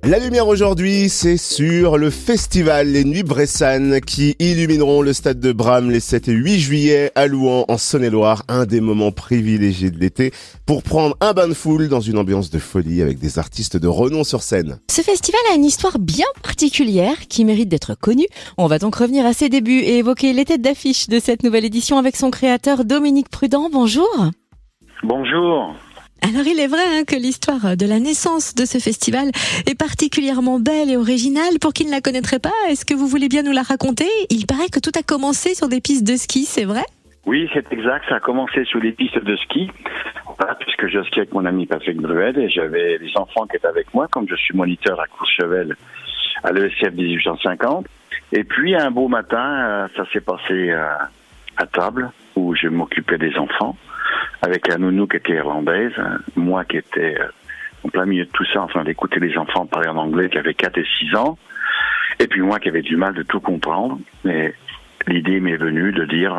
La lumière aujourd'hui, c'est sur le festival Les Nuits Bressanes qui illumineront le stade de Bram les 7 et 8 juillet à Louhans en Saône-et-Loire, un des moments privilégiés de l'été pour prendre un bain de foule dans une ambiance de folie avec des artistes de renom sur scène. Ce festival a une histoire bien particulière qui mérite d'être connue. On va donc revenir à ses débuts et évoquer les têtes d'affiche de cette nouvelle édition avec son créateur Dominique Prudent. Bonjour. Bonjour. Alors il est vrai que l'histoire de la naissance de ce festival est particulièrement belle et originale. Pour qui ne la connaîtrait pas, est-ce que vous voulez bien nous la raconter ? Il paraît que tout a commencé sur des pistes de ski, c'est vrai ? Oui, c'est exact. Ça a commencé sur les pistes de ski, puisque je skiais avec mon ami Patrick Bruel et j'avais des enfants qui étaient avec moi, comme je suis moniteur à Courchevel à l'ESCF 1850. Et puis un beau matin, ça s'est passé à table, où je m'occupais des enfants, avec la nounou qui était irlandaise, moi qui étais en plein milieu de tout ça, en train d'écouter les enfants parler en anglais, qui avaient 4 et 6 ans, et puis moi qui avais du mal de tout comprendre. Mais l'idée m'est venue de dire,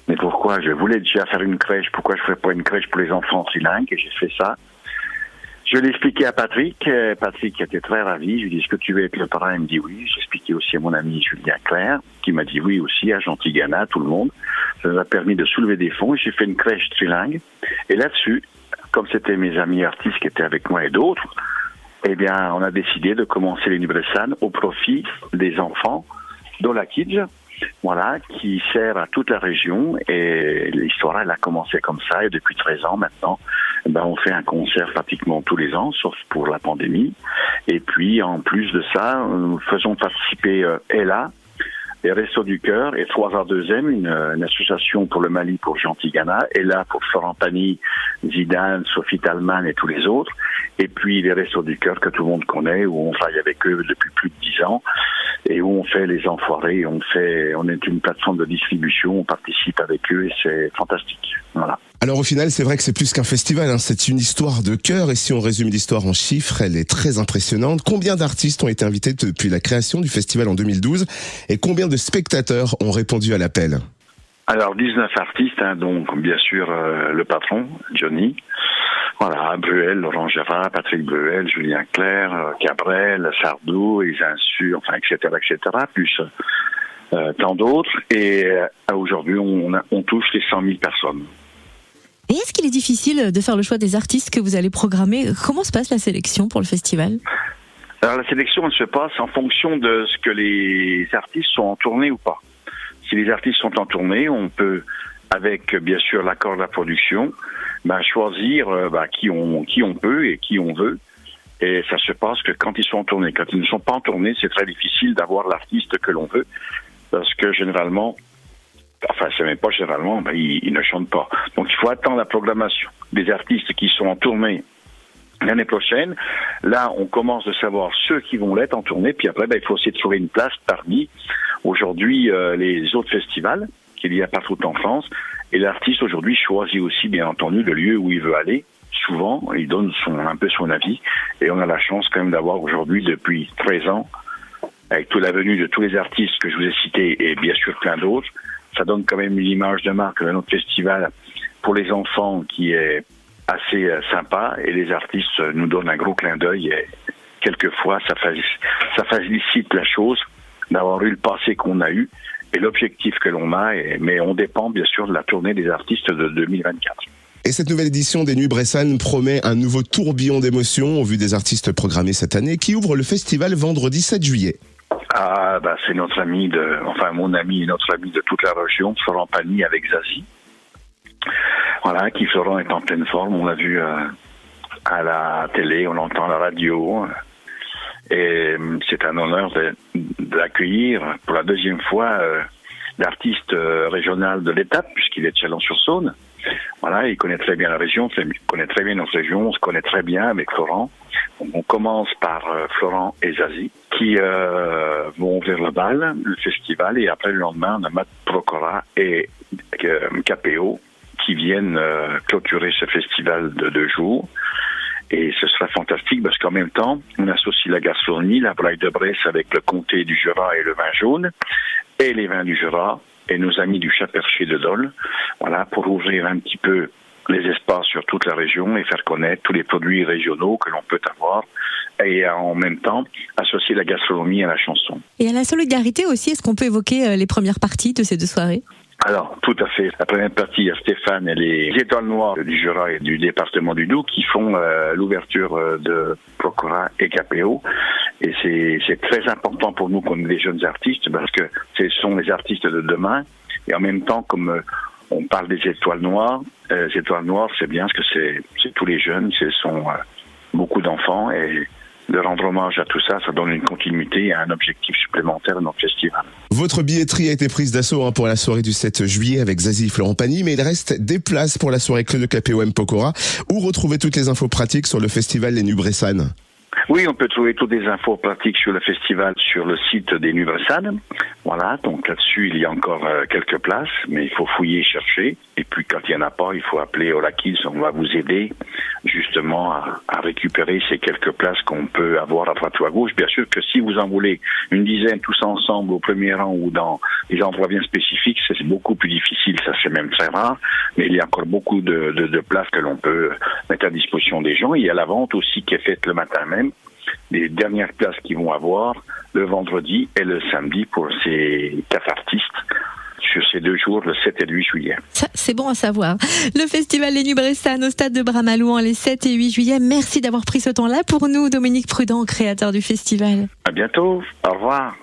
mais pourquoi je voulais déjà faire une crèche, pourquoi je ne ferais pas une crèche pour les enfants trilingues, et j'ai fait ça. Je l'ai expliqué à Patrick. Patrick était très ravi. Je lui ai dit, est-ce que tu veux être le parrain? Il me dit oui. J'ai expliqué aussi à mon ami Julien Clerc, qui m'a dit oui aussi, à Gentilgana, tout le monde. Ça nous a permis de soulever des fonds. J'ai fait une crèche trilingue. Et là-dessus, comme c'était mes amis artistes qui étaient avec moi et d'autres, eh bien, on a décidé de commencer les Nuits Bressanes au profit des enfants d'Ola Kids, voilà, qui sert à toute la région. Et l'histoire, elle a commencé comme ça. Et depuis 13 ans maintenant, on fait un concert pratiquement tous les ans, sauf pour la pandémie. Et puis, en plus de ça, nous faisons participer Ella, les Restos du Cœur, et 3A2M, une association pour le Mali, pour Gentilgana, Ella pour Florent Pagny, Zidane, Sophie Talman et tous les autres. Et puis les Restos du Cœur que tout le monde connaît, où on travaille avec eux depuis plus de 10 ans, et où on fait les enfoirés, on est une plateforme de distribution, on participe avec eux, et c'est fantastique. Voilà. Alors au final, c'est vrai que c'est plus qu'un festival, c'est une histoire de cœur, et si on résume l'histoire en chiffres, elle est très impressionnante. Combien d'artistes ont été invités depuis la création du festival en 2012, et combien de spectateurs ont répondu à l'appel ? Alors 19 artistes, donc bien sûr le patron, Johnny, voilà, Bruel, Laurent Gérard, Patrick Bruel, Julien Clerc, Cabrel, Sardou, les Insu, enfin etc., plus tant d'autres, et aujourd'hui on touche les 100 000 personnes. Et est-ce qu'il est difficile de faire le choix des artistes que vous allez programmer ? Comment se passe la sélection pour le festival ? Alors la sélection, elle se passe en fonction de ce que les artistes sont en tournée ou pas. Si les artistes sont en tournée, on peut, avec bien sûr l'accord de la production, choisir qui on peut et qui on veut. Et ça se passe que quand ils sont en tournée. Quand ils ne sont pas en tournée, c'est très difficile d'avoir l'artiste que l'on veut, parce que généralement, c'est même pas généralement, ils ne chantent pas. Donc il faut attendre la programmation des artistes qui sont en tournée l'année prochaine. Là, on commence de savoir ceux qui vont l'être en tournée, puis après, il faut essayer de trouver une place parmi, aujourd'hui, les autres festivals qu'il y a partout en France. Et l'artiste, aujourd'hui, choisit aussi, bien entendu, le lieu où il veut aller. Souvent, il donne un peu son avis. Et on a la chance quand même d'avoir aujourd'hui, depuis 13 ans, avec toute la venue de tous les artistes que je vous ai cités, et bien sûr plein d'autres, ça donne quand même une image de marque de notre festival pour les enfants qui est assez sympa, et les artistes nous donnent un gros clin d'œil, et quelquefois ça facilite la chose d'avoir eu le passé qu'on a eu et l'objectif que l'on a, mais on dépend bien sûr de la tournée des artistes de 2024. Et cette nouvelle édition des Nuits Bressanes promet un nouveau tourbillon d'émotions au vu des artistes programmés cette année, qui ouvre le festival vendredi 7 juillet. C'est notre ami mon ami et notre ami de toute la région, Florent Pagny avec Zazie. Voilà, qui Florent est en pleine forme, on l'a vu à la télé, on l'entend à la radio. Et c'est un honneur d'accueillir pour la deuxième fois l'artiste régional de l'étape, puisqu'il est de Chalon-sur-Saône. Voilà, il connaît très bien la région, il connaît très bien notre région, on se connaît très bien avec Florent. Donc, on commence par Florent et Zazie, qui vont ouvrir le bal, le festival, et après le lendemain, on a Matt Procora et KPO qui viennent clôturer ce festival de 2 jours. Et ce sera fantastique parce qu'en même temps, on associe la gastronomie, la volaille de Bresse avec le comté du Jura et le vin jaune, et les vins du Jura, et nos amis du Chat Perché de Dole, voilà, pour ouvrir un petit peu les espaces sur toute la région et faire connaître tous les produits régionaux que l'on peut avoir et et en même temps associer la gastronomie à la chanson. Et à la solidarité aussi, est-ce qu'on peut évoquer les premières parties de ces 2 soirées ? Alors, tout à fait. La première partie, il y a Stéphane et les Étoiles Noires du Jura et du département du Doubs qui font l'ouverture de Pokora et KPO. Et c'est très important pour nous comme des jeunes artistes parce que ce sont les artistes de demain. Et en même temps, comme on parle des Étoiles Noires, c'est bien parce que c'est tous les jeunes, ce sont beaucoup d'enfants et de rendre hommage à tout ça, ça donne une continuité et un objectif supplémentaire dans notre festival. Votre billetterie a été prise d'assaut pour la soirée du 7 juillet avec Zazie et Florent Pagny, mais il reste des places pour la soirée Club de KPOM Pokora, où retrouver toutes les infos pratiques sur le festival Les Nuits Bressanes. Oui, on peut trouver toutes les infos pratiques sur le festival sur le site des Nuits Bressanes. Voilà, donc là-dessus, il y a encore quelques places, mais il faut fouiller, chercher. Et puis, quand il n'y en a pas, il faut appeler Orakis, on va vous aider justement à récupérer ces quelques places qu'on peut avoir à droite ou à gauche. Bien sûr que si vous en voulez une dizaine tous ensemble au premier rang ou dans des endroits bien spécifiques, c'est beaucoup plus difficile, ça c'est même très rare, mais il y a encore beaucoup de places que l'on peut mettre à disposition des gens. Il y a la vente aussi qui est faite le matin même, les dernières places qu'ils vont avoir le vendredi et le samedi pour ces 4 artistes sur ces 2 jours, le 7 et le 8 juillet. Ça, c'est bon à savoir. Le festival Les Nuits Bressanes au stade de Bram à Louhans les 7 et 8 juillet. Merci d'avoir pris ce temps-là pour nous, Dominique Prudent, créateur du festival. À bientôt. Au revoir.